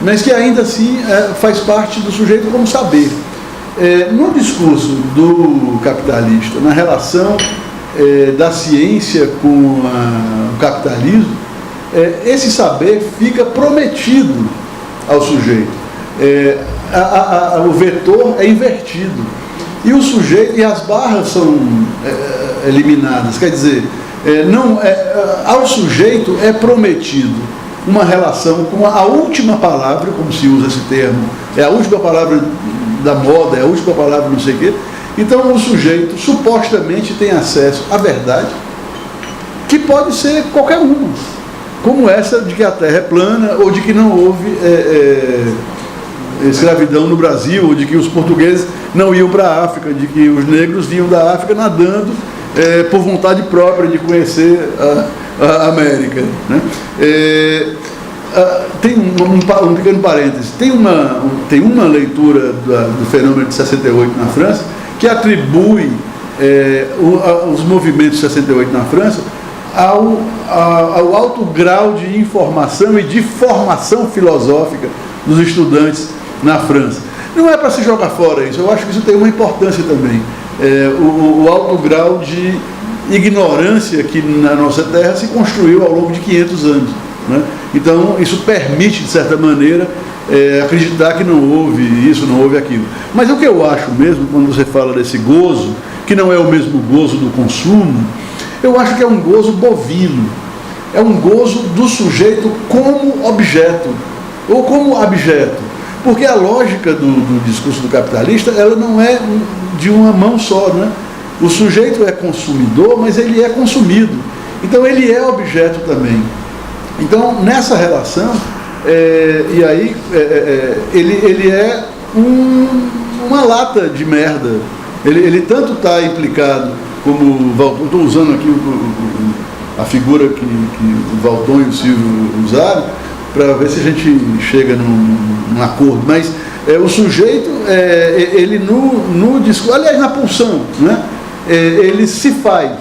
mas que ainda assim faz parte do sujeito como saber. No discurso do capitalista, na relação da ciência com o capitalismo, esse saber fica prometido ao sujeito. O vetor é invertido e o sujeito e as barras são eliminadas. Quer dizer, ao sujeito é prometido uma relação com a última palavra, como se usa esse termo, é a última palavra da moda, é a última palavra não sei o quê. Então o sujeito supostamente tem acesso à verdade, que pode ser qualquer uma, como essa de que a Terra é plana, ou de que não houve escravidão no Brasil, ou de que os portugueses não iam para a África, de que os negros vinham da África nadando por vontade própria de conhecer a América, né? Tem um pequeno parêntese, tem uma leitura do fenômeno de 68 na França que atribui os movimentos de 68 na França ao alto grau de informação e de formação filosófica dos estudantes na França. Não é para se jogar fora isso, eu acho que isso tem uma importância também. O alto grau de ignorância que na nossa terra se construiu ao longo de 500 anos. Né? Então, isso permite, de certa maneira, acreditar que não houve isso, não houve aquilo. Mas o que eu acho mesmo, quando você fala desse gozo, que não é o mesmo gozo do consumo, eu acho que é um gozo bovino. é um gozo do sujeito como objeto, ou como abjeto. Porque a lógica do discurso do capitalista, ela não é de uma mão só, né? O sujeito é consumidor, mas ele é consumido. Então ele é objeto também. Então, nessa relação, ele é uma lata de merda. Ele tanto está implicado, como estou usando aqui a figura que o Valton e o Silvio usaram, para ver se a gente chega num acordo. Mas o sujeito, ele no discurso, aliás, na pulsão, né? Ele se faz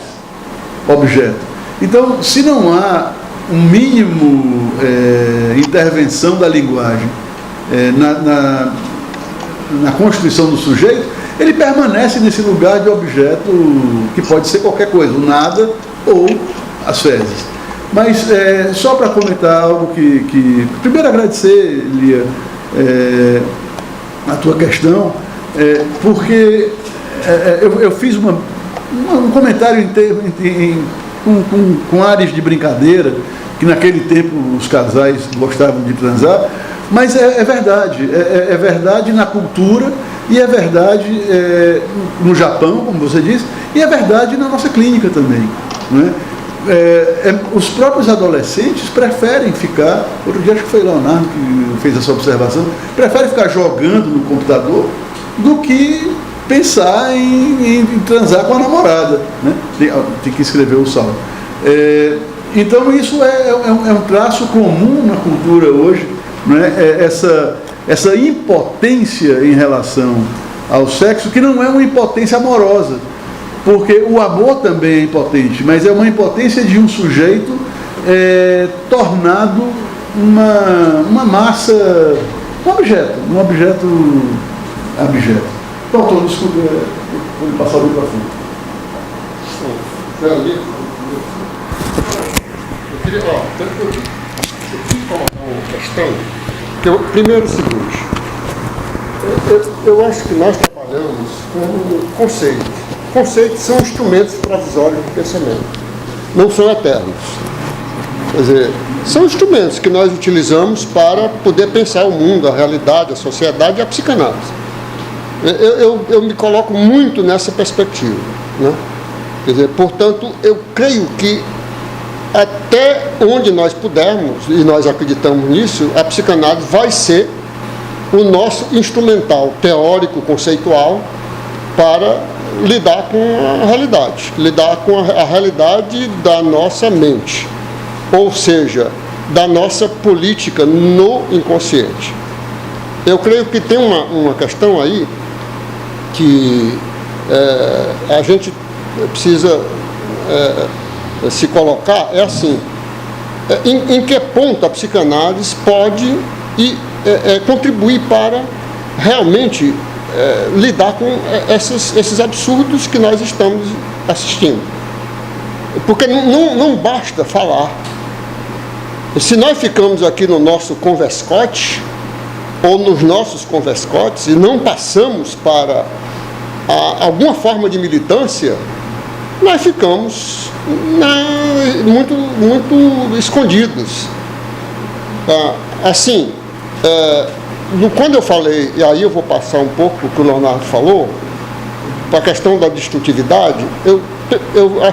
objeto. Então, se não há um mínimo intervenção da linguagem na constituição do sujeito, ele permanece nesse lugar de objeto que pode ser qualquer coisa, o nada ou as fezes. Mas só para comentar algo que primeiro agradecer, Lia, a tua questão, porque eu fiz um comentário com ares de brincadeira, que naquele tempo os casais gostavam de transar, mas é verdade, é verdade na cultura, e é verdade no Japão, como você disse, e é verdade na nossa clínica também, não é? Os próprios adolescentes preferem ficar, outro dia acho que foi Leonardo que fez essa observação, preferem ficar jogando no computador do que pensar em transar com a namorada, né? Tem que escrever o salmo. Então isso é um traço comum na cultura hoje, né? Essa impotência em relação ao sexo, que não é uma impotência amorosa, porque o amor também é impotente, mas é uma impotência de um sujeito tornado uma massa, um objeto abjeto. Doutor, desculpe, vou passar o microfone. Eu queria colocar uma questão. Primeiro o seguinte, eu acho que nós trabalhamos com conceitos. Conceitos são instrumentos provisórios do pensamento, não são eternos. Quer dizer, são instrumentos que nós utilizamos para poder pensar o mundo, a realidade, a sociedade e a psicanálise. Eu me coloco muito nessa perspectiva, né? Quer dizer, portanto, eu creio que até onde nós pudermos, e nós acreditamos nisso, a psicanálise vai ser o nosso instrumental teórico, conceitual, para lidar com a realidade, lidar com a realidade da nossa mente, ou seja, da nossa política no inconsciente. Eu creio que tem uma questão aí que a gente precisa se colocar, assim, em que ponto a psicanálise pode contribuir para realmente lidar com esses absurdos que nós estamos assistindo. Porque não basta falar. Se nós ficamos aqui no nosso converscote, ou nos nossos converscotes, e não passamos para alguma forma de militância, nós ficamos muito escondidos. Assim, quando eu falei, e aí eu vou passar um pouco o que o Leonardo falou, para a questão da destrutividade, eu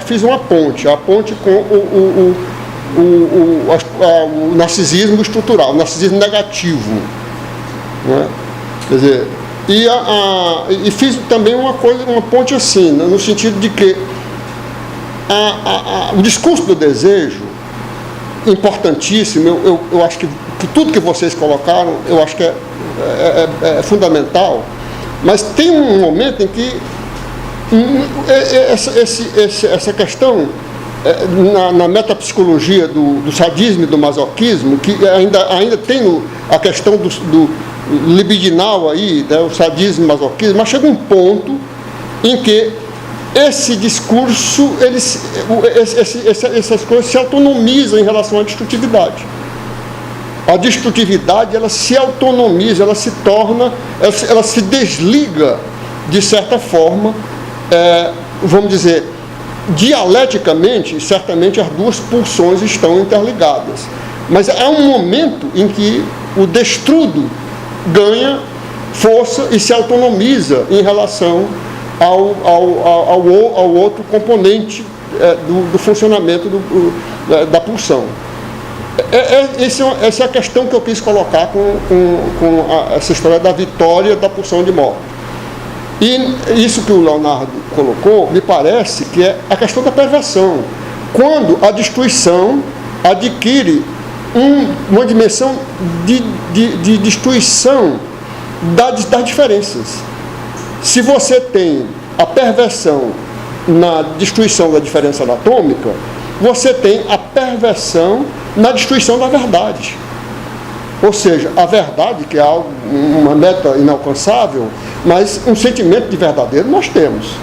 fiz uma ponte, a ponte com o narcisismo estrutural, o narcisismo negativo. Não é? Quer dizer, e fiz também uma ponte assim, no sentido de que o discurso do desejo, importantíssimo, eu acho que tudo que vocês colocaram, eu acho que é fundamental, mas tem um momento em que essa questão, na metapsicologia do sadismo e do masoquismo, que ainda tem a questão do libidinal aí, né, o sadismo e o masoquismo, mas chega um ponto em que esse discurso, essas coisas se autonomizam em relação à destrutividade. A destrutividade, ela se autonomiza, ela se torna, ela se desliga, de certa forma, vamos dizer, dialeticamente, certamente as duas pulsões estão interligadas. Mas há um momento em que o destrudo ganha força e se autonomiza em relação ao outro componente do funcionamento da pulsão. Essa é a questão que eu quis colocar com essa história da vitória da pulsão de morte. E isso que o Leonardo colocou, me parece que é a questão da perversão. Quando a destruição adquire uma dimensão de destruição das diferenças. Se você tem a perversão na destruição da diferença anatômica, você tem a perversão na destruição da verdade. Ou seja, a verdade, que é algo, uma meta inalcançável, mas um sentimento de verdadeiro nós temos.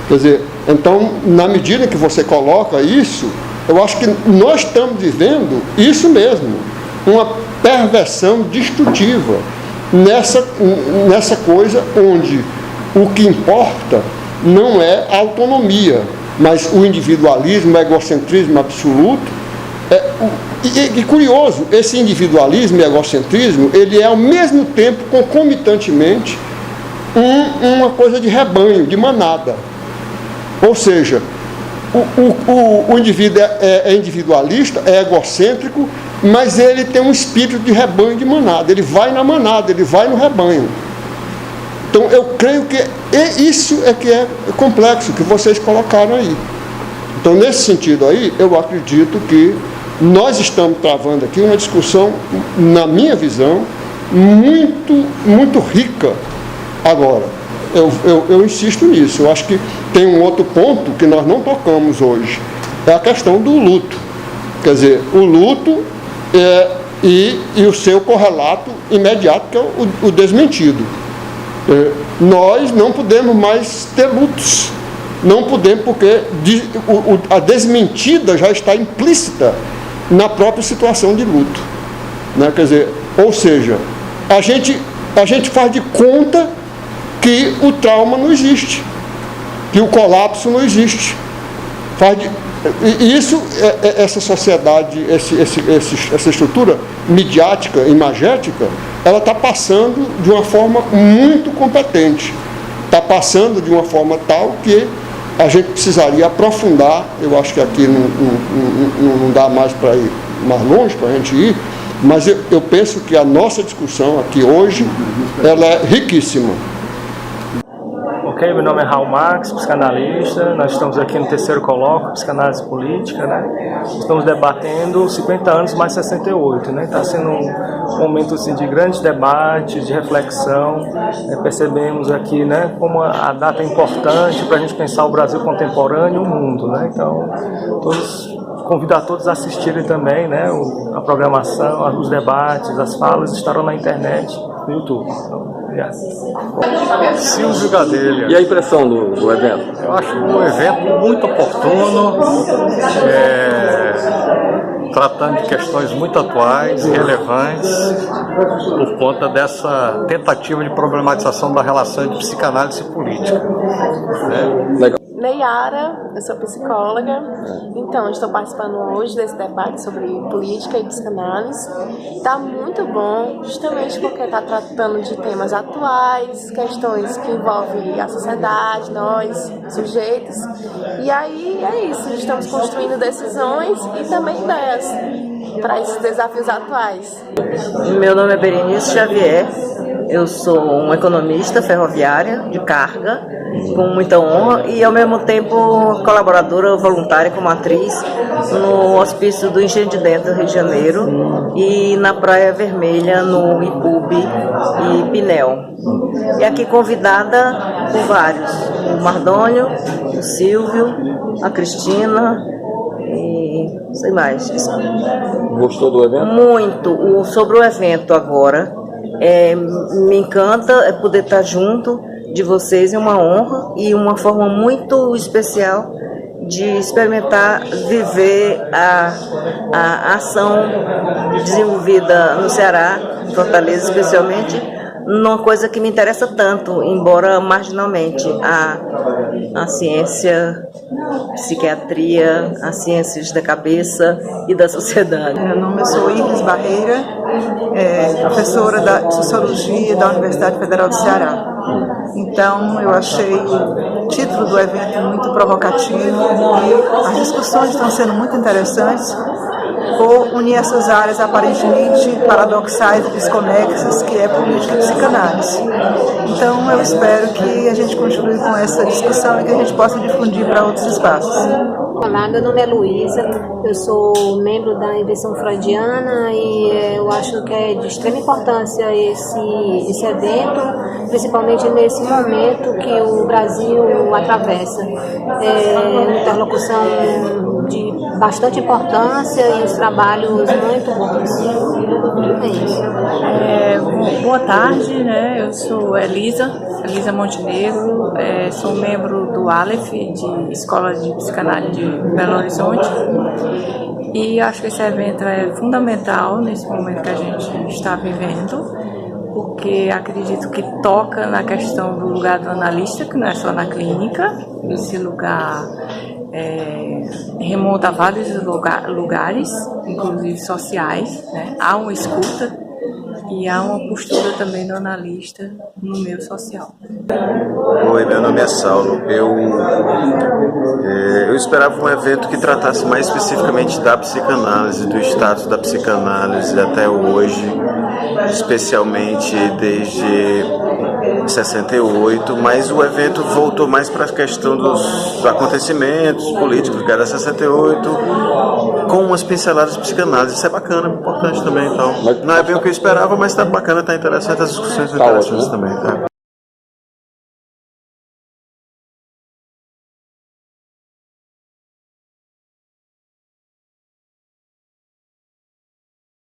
Quer dizer, então, na medida que você coloca isso, eu acho que nós estamos vivendo isso mesmo, uma perversão destrutiva nessa coisa onde o que importa não é a autonomia, mas o individualismo, o egocentrismo absoluto. E curioso, esse individualismo e egocentrismo, ele é ao mesmo tempo, concomitantemente, uma coisa de rebanho, de manada. Ou seja, o indivíduo é individualista, é egocêntrico, mas ele tem um espírito de rebanho, de manada. Ele vai na manada, ele vai no rebanho. Então, eu creio que isso é que é complexo, que vocês colocaram aí. Então, nesse sentido aí, eu acredito que nós estamos travando aqui uma discussão, na minha visão, muito, muito rica. Agora, eu insisto nisso. Eu acho que tem um outro ponto que nós não tocamos hoje, é a questão do luto. Quer dizer, o luto e o seu correlato imediato, que é o desmentido. Nós não podemos mais ter lutos. Não podemos, porque a desmentida já está implícita na própria situação de luto. Né? Quer dizer, ou seja, a gente faz de conta que o trauma não existe, que o colapso não existe. E isso, essa sociedade, essa estrutura midiática, imagética, ela está passando de uma forma muito competente. Está passando de uma forma tal que a gente precisaria aprofundar. Eu acho que aqui não dá mais para ir mais longe, para a gente ir, mas eu penso que a nossa discussão aqui hoje, ela é riquíssima. Ok, meu nome é Raul Marques, psicanalista. Nós estamos aqui no terceiro colóquio, psicanálise política, né? Estamos debatendo 50 anos mais 68, né? Está sendo um momento assim, de grandes debates, de reflexão. Percebemos aqui, né, como a data é importante para a gente pensar o Brasil contemporâneo e o mundo, né? Então, convido a todos a assistirem também, né, a programação, os debates, as falas estarão na internet, no YouTube. Então, Silvio Gadelha. E a impressão do evento? Eu acho um evento muito oportuno, tratando de questões muito atuais e relevantes por conta dessa tentativa de problematização da relação entre psicanálise e política. Legal. Neyara, eu sou psicóloga, então estou participando hoje desse debate sobre política e psicanálise. Está muito bom, justamente porque está tratando de temas atuais, questões que envolvem a sociedade, nós, sujeitos. E aí é isso, estamos construindo decisões e também ideias para esses desafios atuais. Meu nome é Berenice Xavier, eu sou uma economista ferroviária de carga, com muita honra, e ao mesmo tempo colaboradora voluntária como atriz no Hospício do Engenho de Dentro, Rio de Janeiro, e na Praia Vermelha, no IPUB e Pinel. E aqui convidada por vários, o Mardônio, o Silvio, a Cristina e sei mais. Gostou do evento? Muito. Sobre o evento agora, me encanta poder estar junto de vocês, é uma honra e uma forma muito especial de experimentar, viver a ação desenvolvida no Ceará, em Fortaleza especialmente, numa coisa que me interessa tanto, embora marginalmente, a ciência, psiquiatria, as ciências da cabeça e da sociedade. Meu nome é Iris Barreira, professora de Sociologia da Universidade Federal do Ceará. Então, eu achei o título do evento muito provocativo e as discussões estão sendo muito interessantes por unir essas áreas aparentemente paradoxais e desconexas, que é política e psicanálise. Então, eu espero que a gente continue com essa discussão e que a gente possa difundir para outros espaços. Olá, meu nome é Luísa, eu sou membro da Invenção Freudiana e eu acho que é de extrema importância esse evento, principalmente nesse momento que o Brasil atravessa. É uma interlocução de bastante importância e os trabalhos muito bons. É isso. Boa tarde, né? Eu sou Elisa Montenegro, sou membro do Aleph, de Escola de Psicanálise de Belo Horizonte, e acho que esse evento é fundamental nesse momento que a gente está vivendo, porque acredito que toca na questão do lugar do analista, que não é só na clínica. Esse lugar remonta a vários lugares, inclusive sociais, né? Há uma escuta e há uma postura também do analista no meio social. Oi, meu nome é Saulo. Eu esperava um evento que tratasse mais especificamente da psicanálise, do status da psicanálise até hoje, especialmente desde 68, mas o evento voltou mais para a questão dos acontecimentos políticos ligados a 68, com umas pinceladas de psicanálise. Isso é bacana, importante também. Então, não é bem o que eu esperava, mas está bacana, está interessante, as discussões são interessantes também. Tá?